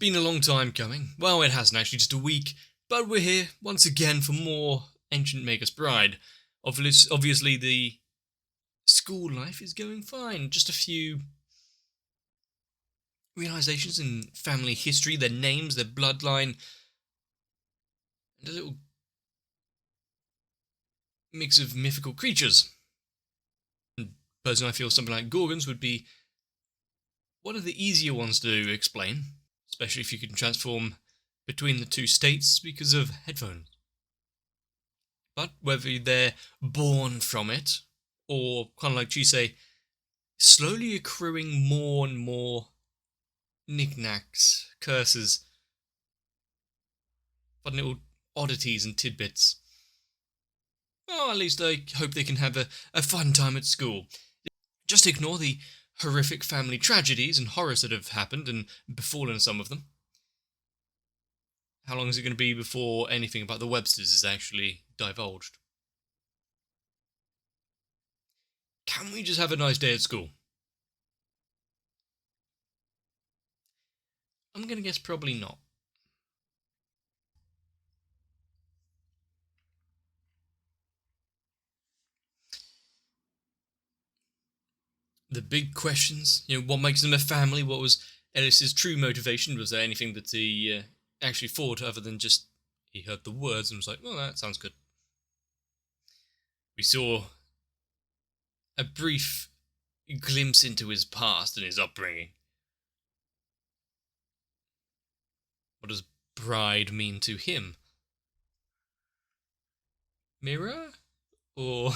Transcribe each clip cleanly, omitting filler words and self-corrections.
been a long time coming. Well, it hasn't actually, just a week, but we're here once again for more Ancient Magus Bride. Obviously, the school life is going fine. Just a few realizations in family history, their names, their bloodline, and a little mix of mythical creatures. And personally, I feel something like Gorgons would be one of the easier ones to explain, especially if you can transform between the two states because of headphones. But whether they're born from it, or kind of like you say, slowly accruing more and more knickknacks, curses, fun little oddities and tidbits. Well, at least I hope they can have a fun time at school. Just ignore the horrific family tragedies and horrors that have happened and befallen some of them. How long is it going to be before anything about the Websters is actually divulged? Can we just have a nice day at school? I'm going to guess probably not. The big questions, what makes them a family? What was Ellis's true motivation? Was there anything that he actually thought other than just he heard the words and was like, well, that sounds good? We saw a brief glimpse into his past and his upbringing. What does bride mean to him? Mirror? Or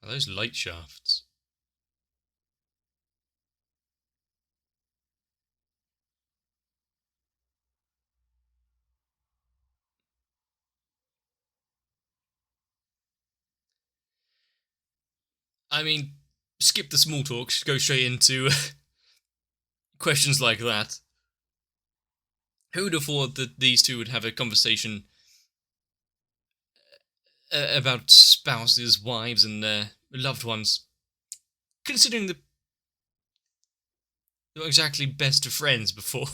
are those light shafts? I mean, skip the small talk, go straight into questions like that. Who would have thought that these two would have a conversation about spouses, wives, and their loved ones, considering they were exactly best of friends before?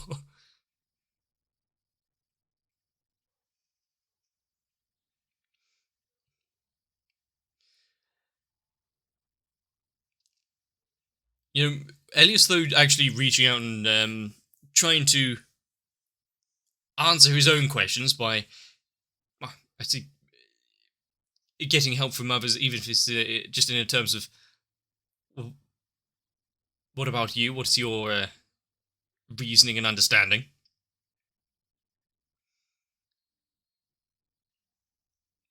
Elias, though, actually reaching out and trying to answer his own questions by, I think, getting help from others, even if it's just in terms of, well, what about you? What's your reasoning and understanding?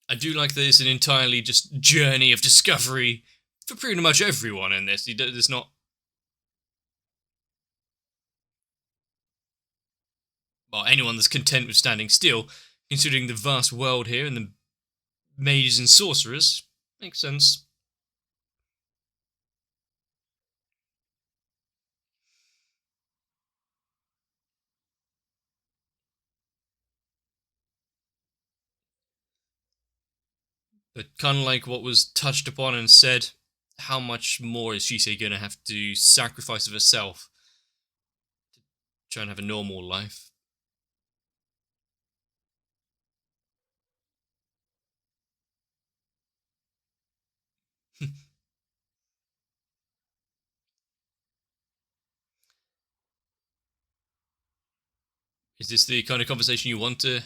I do like that it's an entirely just journey of discovery for pretty much everyone in this. There's not, well, anyone that's content with standing still, considering the vast world here and the mages and sorcerers. Makes sense. But kind of like what was touched upon and said, how much more is Shisei going to have to sacrifice of herself to try and have a normal life? Is this the kind of conversation you want to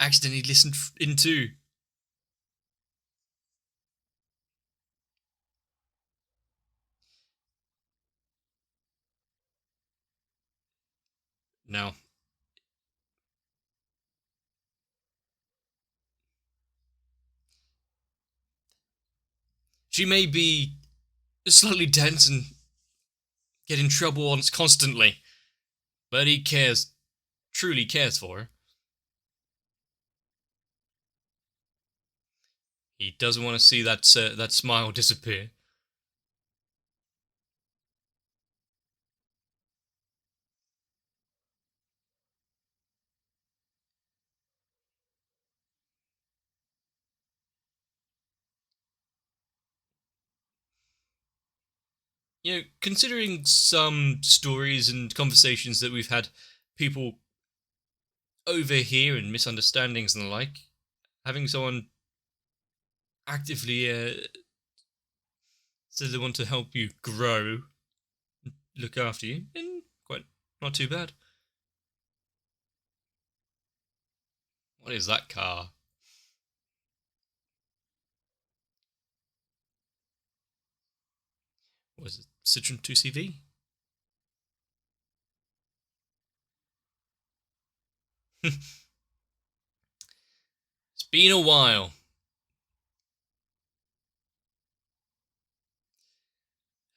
accidentally listen into? Now, she may be slightly dense and get in trouble constantly, but he cares, truly cares for her. He doesn't want to see that smile disappear. considering some stories and conversations that we've had, people over here and misunderstandings and the like, having someone actively say they want to help you grow, look after you, and quite not too bad. What is that car? Was it Citroen 2CV? It's been a while.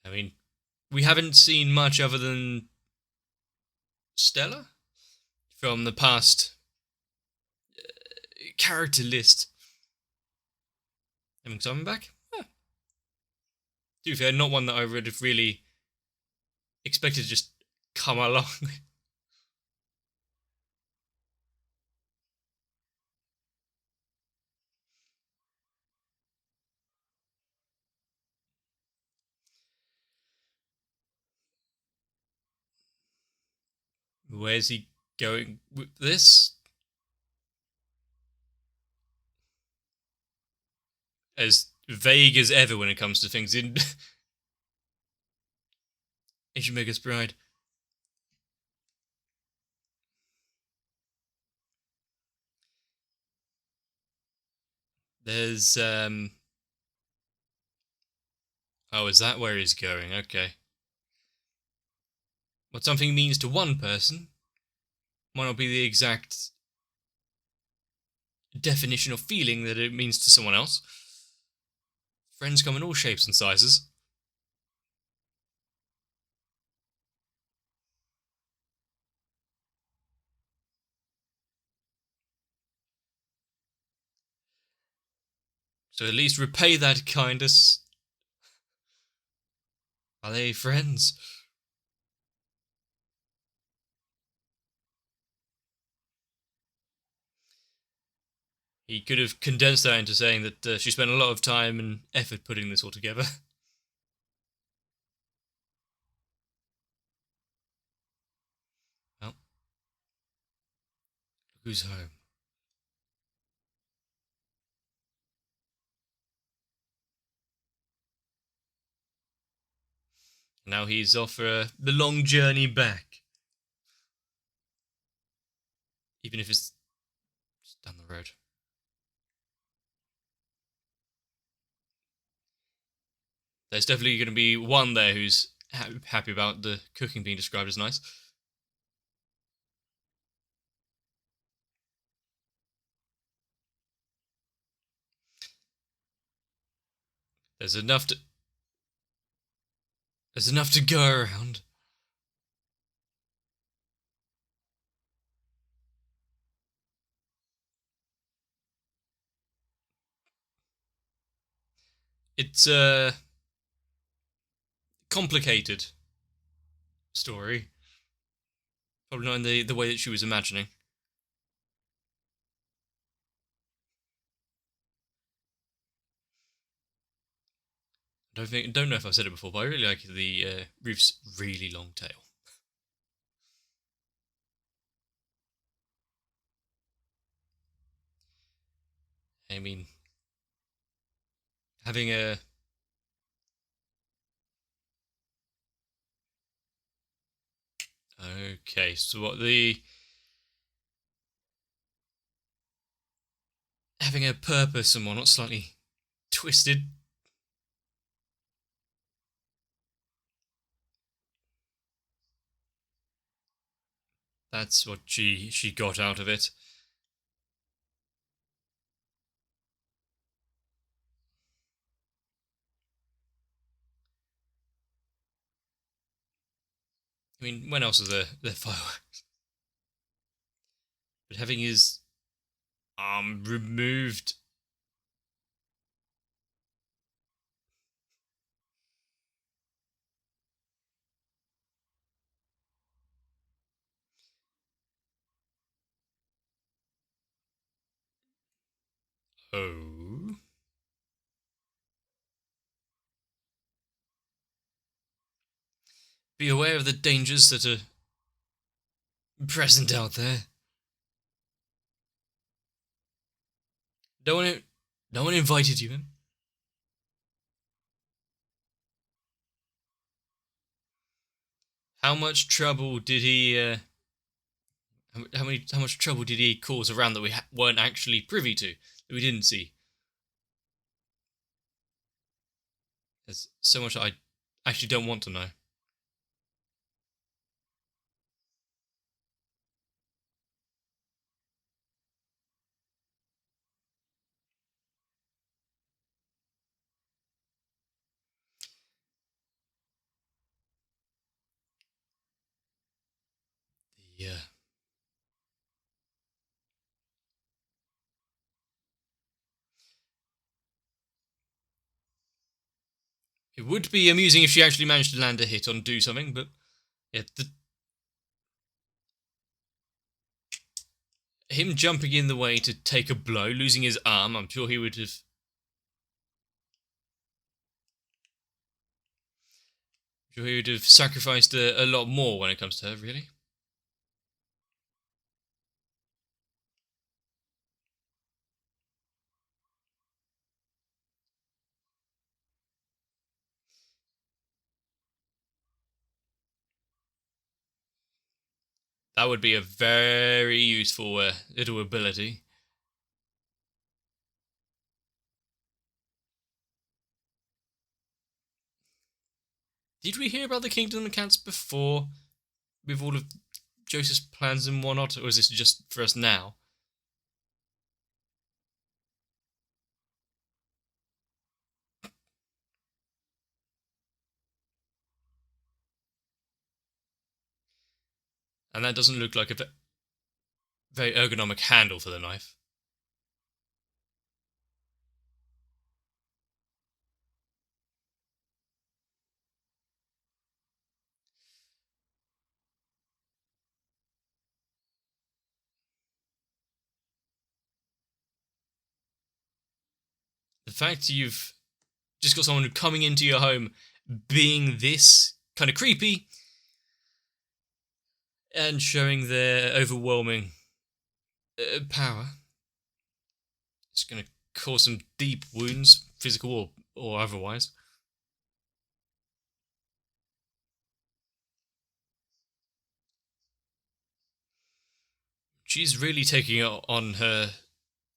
I mean, we haven't seen much other than Stella from the past character list. Having someone back? To be fair, not one that I would have really expected to just come along. Where's he going with this? As vague as ever when it comes to things in Asian Megas Bride. There's oh, is that where he's going? Okay. What something means to one person might not be the exact definition or feeling that it means to someone else. Friends come in all shapes and sizes. So at least repay that kindness. Are they friends? He could have condensed that into saying that she spent a lot of time and effort putting this all together. Well, who's home? Now he's off for the long journey back. Even if it's just down the road. There's definitely going to be one there who's happy about the cooking being described as nice. There's enough to There's enough to go around. It's a complicated story. Probably not in the way that she was imagining. Don't know if I've said it before, but I really like the Reef's really long tail. I mean, having a okay, so what the having a purpose and whatnot slightly twisted. That's what she got out of it. I mean, when else is there fireworks? But having his arm removed. Oh. Be aware of the dangers that are present out there. No one invited you in. How much trouble did he? How much trouble did he cause around that we weren't actually privy to, that we didn't see? There's so much that I actually don't want to know. Yeah. It would be amusing if she actually managed to land a hit on do something, but yeah, him jumping in the way to take a blow, losing his arm, I'm sure he would have. Sure, he would have sacrificed a lot more when it comes to her, really. That would be a very useful little ability. Did we hear about the Kingdom of Cats before, with all of Joseph's plans and whatnot, or is this just for us now? And that doesn't look like a very ergonomic handle for the knife. The fact you've just got someone coming into your home being this kind of creepy and showing their overwhelming power, it's going to cause some deep wounds, physical or otherwise. She's really taking it on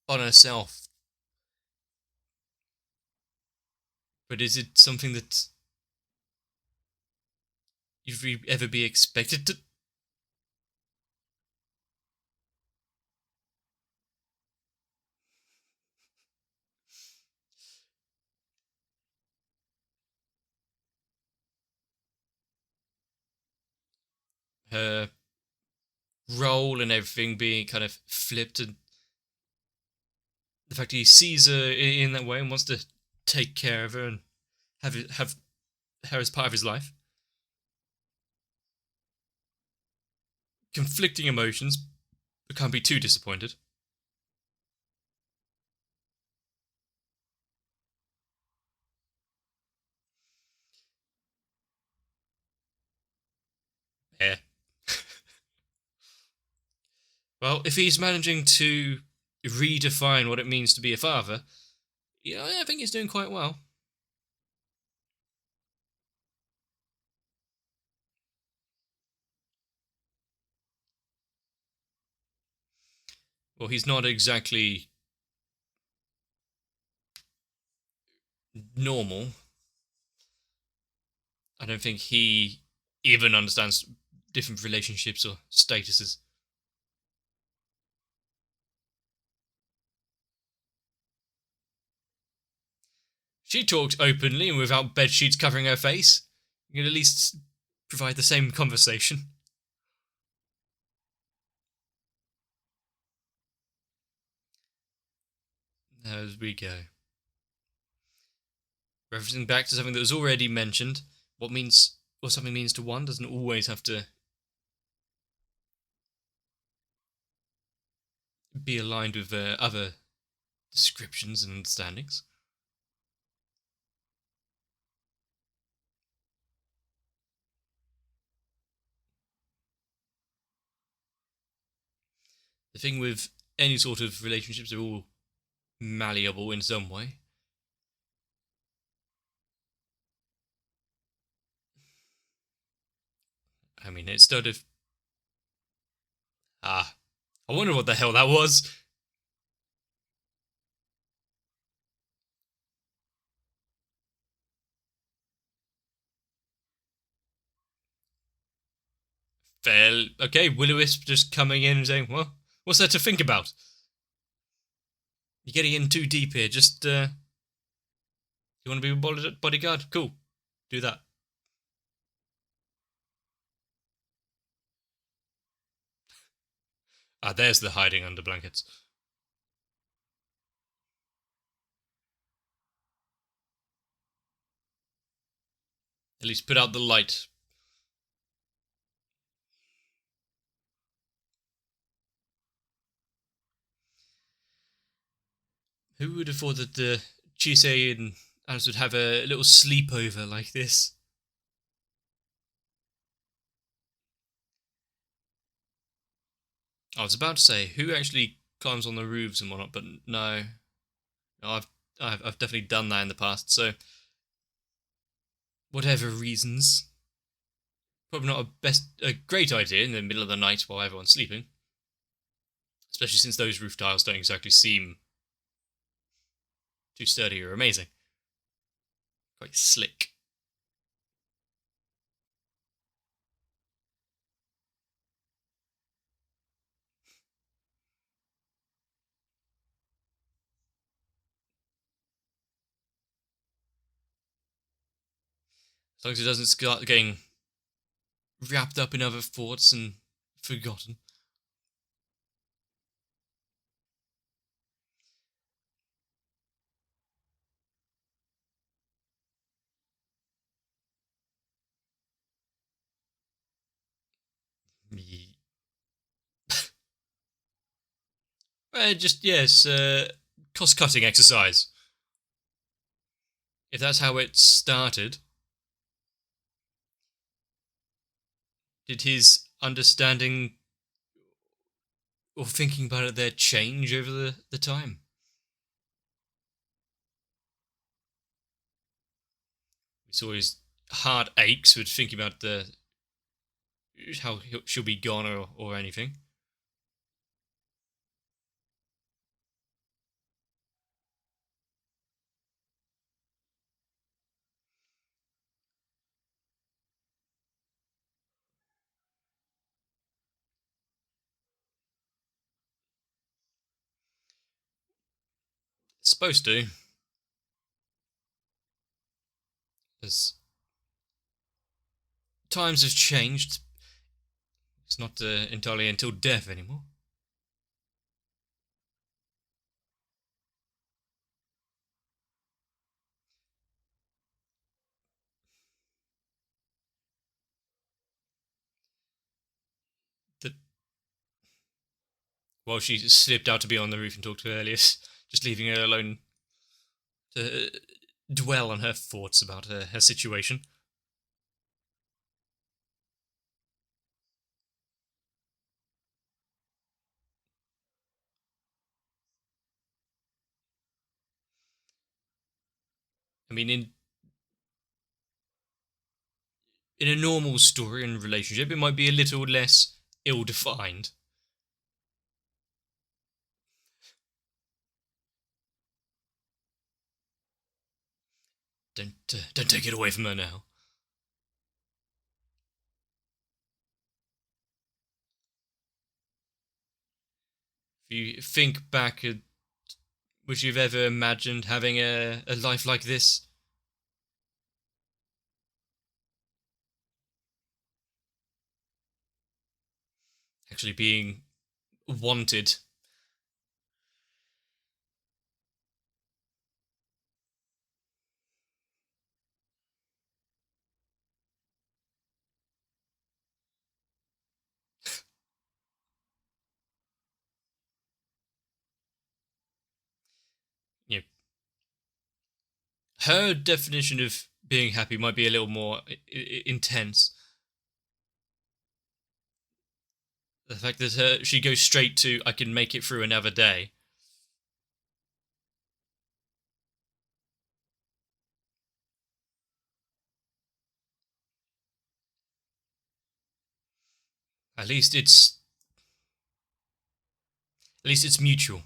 herself. But is it something that you'd ever be expected to? Her role and everything being kind of flipped, and the fact he sees her in that way and wants to take care of her and have her as part of his life. Conflicting emotions, but can't be too disappointed. Yeah. Well, if he's managing to redefine what it means to be a father, yeah, I think he's doing quite well. Well, he's not exactly normal. I don't think he even understands different relationships or statuses. She talks openly and without bed sheets covering her face. You can at least provide the same conversation. As we go. Referencing back to something that was already mentioned, what something means to one doesn't always have to be aligned with other descriptions and understandings. thing with any sort of relationships, they're all malleable in some way. I mean, it started. I wonder what the hell that was. Fair. Okay, Will-O-Wisp just coming in and saying, well, what's there to think about? You're getting in too deep here. Just, you want to be a bodyguard? Cool. Do that. There's the hiding under blankets. At least put out the light. Who would have thought that Chisei and Alice would have a little sleepover like this? I was about to say, who actually climbs on the roofs and whatnot, but no. I've definitely done that in the past, so whatever reasons. Probably not a great idea in the middle of the night while everyone's sleeping. Especially since those roof tiles don't exactly seem too sturdy or amazing. Quite slick. As long as it doesn't start getting wrapped up in other thoughts and forgotten. Just, yes, cost-cutting exercise. If that's how it started, did his understanding or thinking about it there change over the time? We saw his heart aches with thinking about how she'll be gone or anything. It's supposed to. As times have changed, it's not entirely until death anymore. That while she slipped out to be on the roof and talk to Elias, just leaving her alone to dwell on her thoughts about her situation. I mean, in a normal story and relationship, it might be a little less ill-defined. Don't take it away from her now. If you think back, would you've ever imagined having a life like this? Actually being wanted. You know, her definition of being happy might be a little more intense. The fact that she goes straight to, I can make it through another day. At least it's mutual.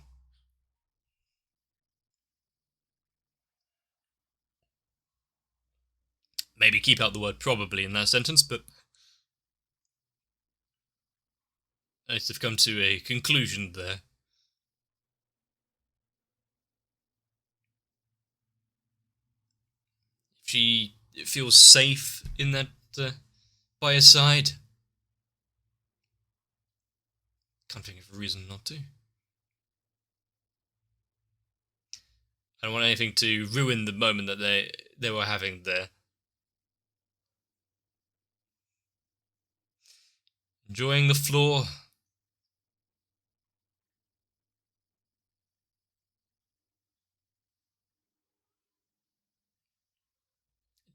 Maybe keep out the word probably in that sentence, but at least they've come to a conclusion there. She feels safe in that by his side. Can't think of a reason not to. I don't want anything to ruin the moment that they were having there. Enjoying the floor.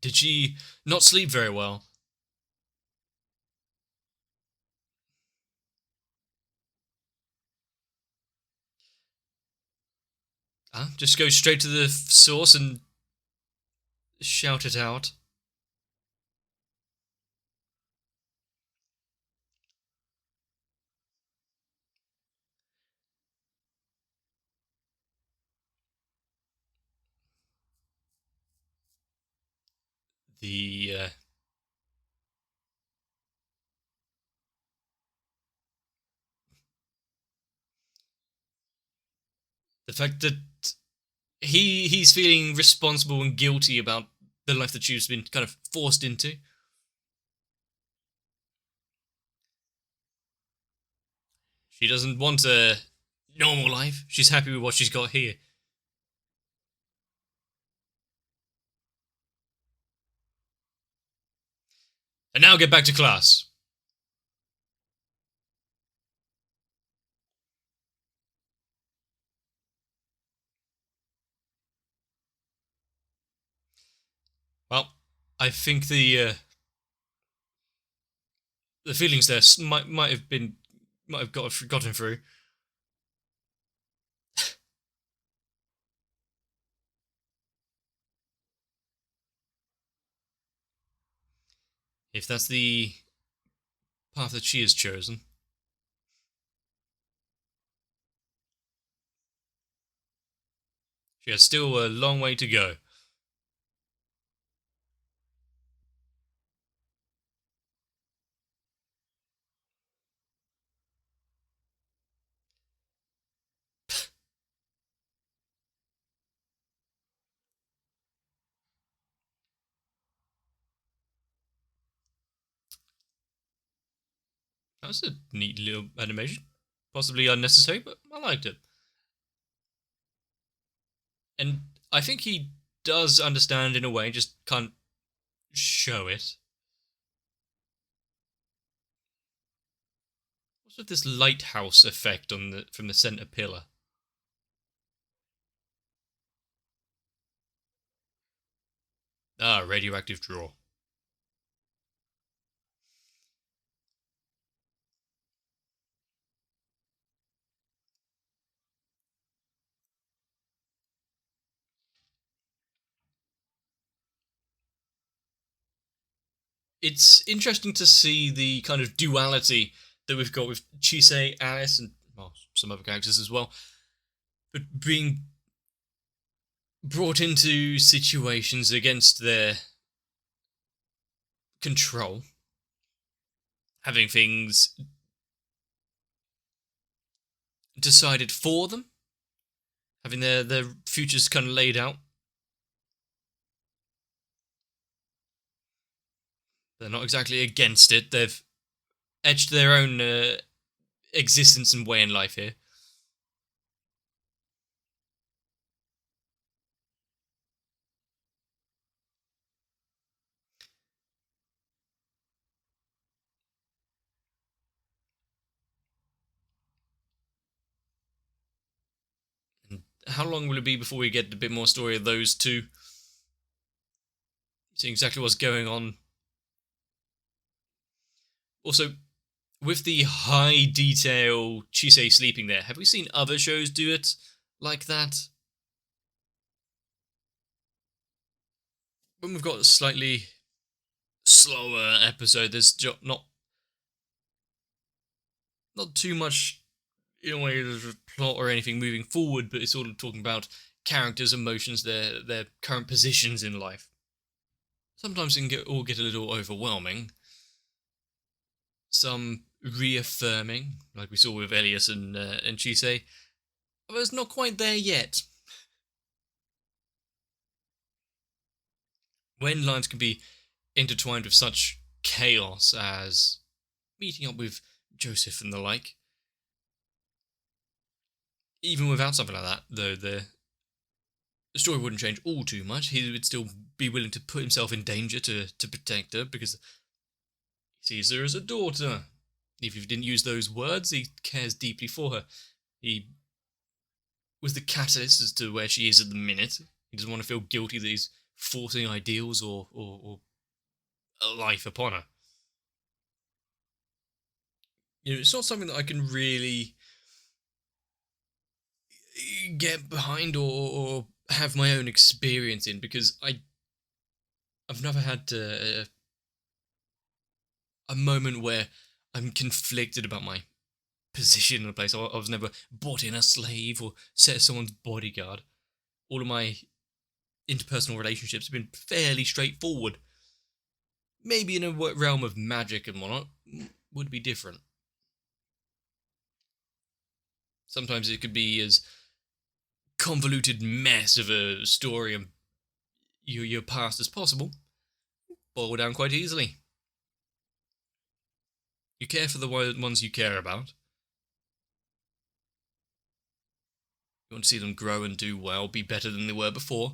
Did she not sleep very well? Just go straight to the source and shout it out. The fact that he's feeling responsible and guilty about the life that she's been kind of forced into. She doesn't want a normal life. She's happy with what she's got here. And now get back to class. Well, I think the feelings there might have gotten through. If that's the path that she has chosen. She has still a long way to go. That was a neat little animation. Possibly unnecessary, but I liked it. And I think he does understand in a way, just can't show it. What's with this lighthouse effect from the center pillar? Radioactive draw. It's interesting to see the kind of duality that we've got with Chisei, Alice, and some other characters as well, but being brought into situations against their control, having things decided for them, having their futures kind of laid out. They're not exactly against it. They've etched their own existence and way in life here. And how long will it be before we get a bit more story of those two? See exactly what's going on. Also, with the high detail Chisei sleeping there, have we seen other shows do it like that? When we've got a slightly slower episode, there's not too much in a way of plot or anything moving forward, but it's sort of talking about characters' emotions, their current positions in life. Sometimes it can all get a little overwhelming. Some reaffirming, like we saw with Elias and Chisei, but it's not quite there yet. When lives can be intertwined with such chaos as meeting up with Joseph and the like, even without something like that, though the story wouldn't change all too much. He would still be willing to put himself in danger to protect her because he sees her as a daughter. Even if he didn't use those words, he cares deeply for her. He was the catalyst as to where she is at the minute. He doesn't want to feel guilty that he's forcing ideals or a life upon her. It's not something that I can really get behind or have my own experience in, because I've never had a moment where I'm conflicted about my position in a place. I was never bought in a slave or set as someone's bodyguard. All of my interpersonal relationships have been fairly straightforward. Maybe in a realm of magic and whatnot would be different. Sometimes it could be as convoluted mess of a story and your past as possible. Boil down quite easily. You care for the ones you care about. You want to see them grow and do well, be better than they were before.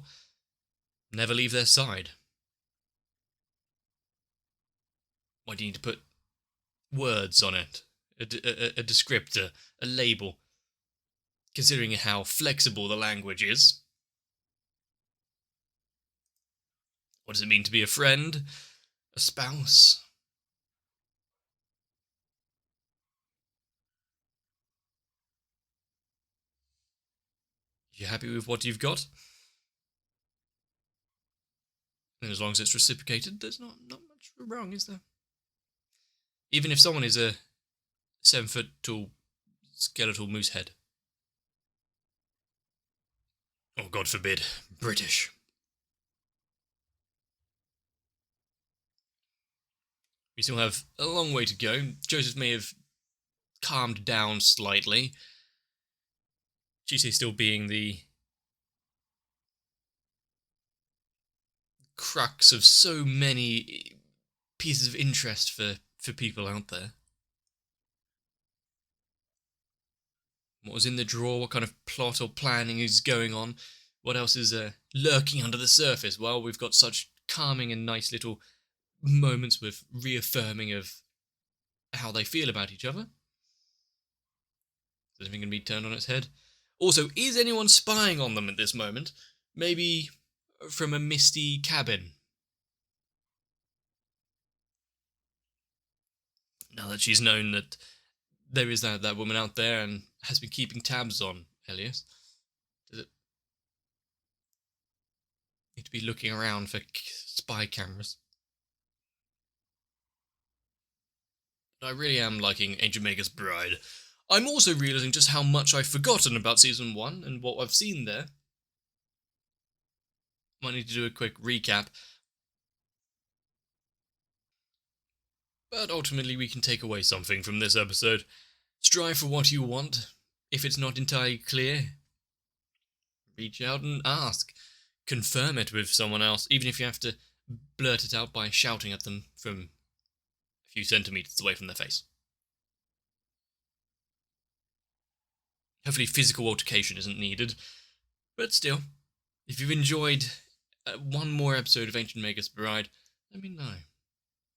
Never leave their side. Why do you need to put words on it? A descriptor, a label? Considering how flexible the language is. What does it mean to be a friend? A spouse? You happy with what you've got? And as long as it's reciprocated, there's not much wrong, is there? Even if someone is a 7-foot tall skeletal moose head. Oh, God forbid, British. We still have a long way to go. Joseph may have calmed down slightly. Chisei still being the crux of so many pieces of interest for people out there. What was in the drawer? What kind of plot or planning is going on? What else is lurking under the surface? Well, we've got such calming and nice little moments with reaffirming of how they feel about each other. Is anything going to be turned on its head? Also, is anyone spying on them at this moment? Maybe from a misty cabin? Now that she's known that there is that woman out there and has been keeping tabs on Elias, does it need to be looking around for spy cameras? But I really am liking Ancient Magus Bride. I'm also realising just how much I've forgotten about Season 1 and what I've seen there. Might need to do a quick recap. But ultimately we can take away something from this episode. Strive for what you want. If it's not entirely clear, reach out and ask. Confirm it with someone else, even if you have to blurt it out by shouting at them from a few centimetres away from their face. Hopefully physical altercation isn't needed, but still, if you've enjoyed one more episode of Ancient Magus Bride, let me know.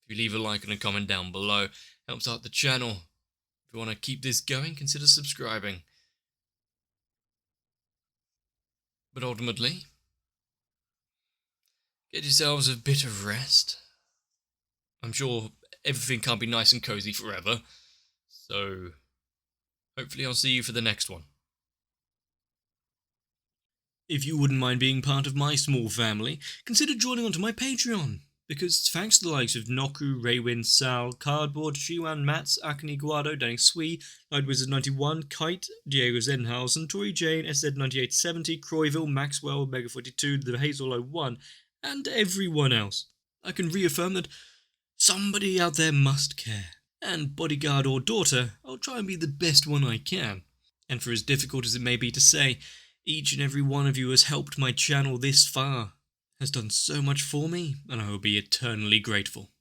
If you leave a like and a comment down below, helps out the channel. If you want to keep this going, consider subscribing. But ultimately, get yourselves a bit of rest. I'm sure everything can't be nice and cozy forever. So hopefully I'll see you for the next one. If you wouldn't mind being part of my small family, consider joining onto my Patreon, because thanks to the likes of Noku, Raywin, Sal, Cardboard, Shiwan, Mats, Akane Guado, Danny Swee, Lightwizard91, Kite, Diego Zenhausen, Tori Jane, SZ9870, Croyville, Maxwell, Mega42, The Hazel01, and everyone else, I can reaffirm that somebody out there must care. And bodyguard or daughter, I'll try and be the best one I can. And for as difficult as it may be to say, each and every one of you has helped my channel this far, has done so much for me, and I will be eternally grateful.